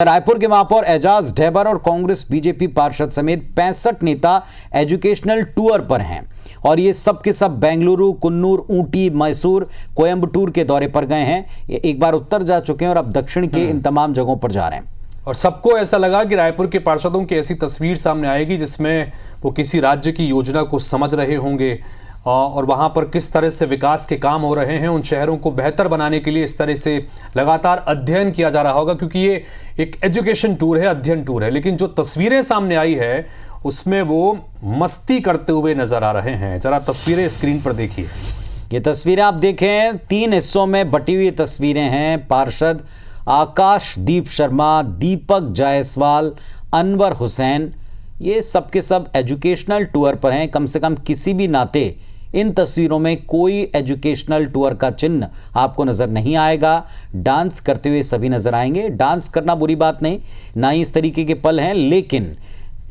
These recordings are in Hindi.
रायपुर के महापौर एजाज ढेबर और कांग्रेस बीजेपी पार्षद समेत 65 नेता एजुकेशनल टूर पर हैं और ये सब के सब बेंगलुरु, कुन्नूर, ऊटी, मैसूर, कोयंबटूर के दौरे पर गए हैं। ये एक बार उत्तर जा चुके हैं और अब दक्षिण के इन तमाम जगहों पर जा रहे हैं। और सबको ऐसा लगा कि रायपुर के पार्षदों की ऐसी तस्वीर सामने आएगी जिसमें वो किसी राज्य की योजना को समझ रहे होंगे और वहाँ पर किस तरह से विकास के काम हो रहे हैं, उन शहरों को बेहतर बनाने के लिए इस तरह से लगातार अध्ययन किया जा रहा होगा, क्योंकि ये एक एजुकेशन टूर है, अध्ययन टूर है। लेकिन जो तस्वीरें सामने आई है उसमें वो मस्ती करते हुए नजर आ रहे हैं। जरा तस्वीरें स्क्रीन पर देखिए। ये तस्वीरें आप देखें, 3 हिस्सों में बटी हुई तस्वीरें हैं। पार्षद आकाशदीप शर्मा, दीपक जायसवाल, अनवर हुसैन, ये सब के सब एजुकेशनल टूर पर हैं। कम से कम किसी भी नाते इन तस्वीरों में कोई एजुकेशनल टूर का चिन्ह आपको नज़र नहीं आएगा। डांस करते हुए सभी नज़र आएंगे। डांस करना बुरी बात नहीं, ना ही इस तरीके के पल हैं, लेकिन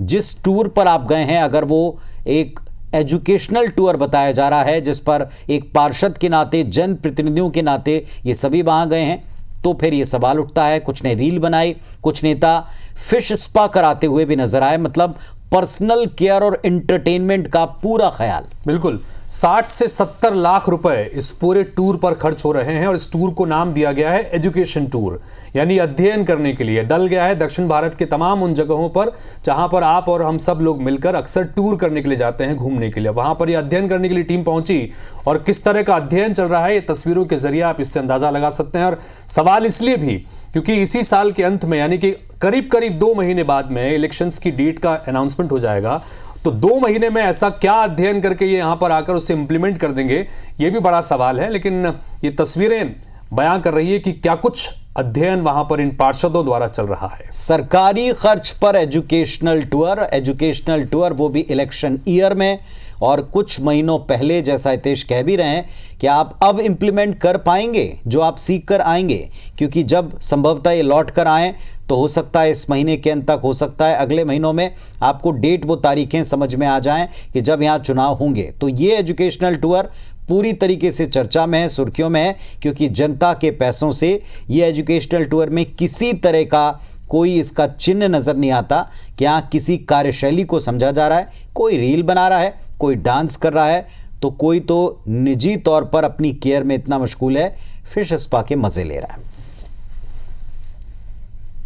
जिस टूर पर आप गए हैं, अगर वो एक एजुकेशनल टूर बताया जा रहा है जिस पर एक पार्षद के नाते, जनप्रतिनिधियों के नाते ये सभी वहाँ गए हैं, तो फिर ये सवाल उठता है। कुछ ने रील बनाई, कुछ नेता फिश स्पा कराते हुए भी नजर आए। मतलब पर्सनल केयर और एंटरटेनमेंट का पूरा ख्याल। बिल्कुल 60 से 70 लाख रुपए इस पूरे टूर पर खर्च हो रहे हैं और इस टूर को नाम दिया गया है एजुकेशन टूर, यानी अध्ययन करने के लिए। डल गया है दक्षिण भारत के तमाम उन जगहों पर जहां पर आप और हम सब लोग मिलकर अक्सर टूर करने के लिए जाते हैं, घूमने के लिए। वहां पर यह अध्ययन करने के लिए टीम पहुंची और किस तरह का अध्ययन चल रहा है ये तस्वीरों के जरिए आप इससे अंदाजा लगा सकते हैं। और सवाल इसलिए भी क्योंकि इसी साल के अंत में, यानी कि करीब करीब 2 महीने बाद में इलेक्शंस की डेट का अनाउंसमेंट हो जाएगा, तो 2 महीने में ऐसा क्या अध्ययन करके ये यहां पर आकर उसे इंप्लीमेंट कर देंगे, ये भी बड़ा सवाल है। लेकिन ये तस्वीरें बयां कर रही है कि क्या कुछ अध्ययन वहां पर इन पार्षदों द्वारा चल रहा है। सरकारी खर्च पर एजुकेशनल टूर, वो भी इलेक्शन ईयर में। और कुछ महीनों पहले, जैसा हितेश कह भी रहे हैं, कि आप अब इंप्लीमेंट कर पाएंगे जो आप सीख कर आएंगे, क्योंकि जब संभवतः ये लौट कर आएँ तो हो सकता है इस महीने के अंत तक, हो सकता है अगले महीनों में आपको डेट, वो तारीखें समझ में आ जाएं कि जब यहाँ चुनाव होंगे। तो ये एजुकेशनल टूर पूरी तरीके से चर्चा में है, सुर्खियों में है, क्योंकि जनता के पैसों से ये एजुकेशनल टूर में किसी तरह का कोई इसका चिन्ह नज़र नहीं आता कि यहाँ किसी कार्यशैली को समझा जा रहा है। कोई रील बना रहा है, कोई डांस कर रहा है, तो कोई तो निजी तौर पर अपनी केयर में इतना मशगूल है, फिश स्पा के मज़े ले रहा है।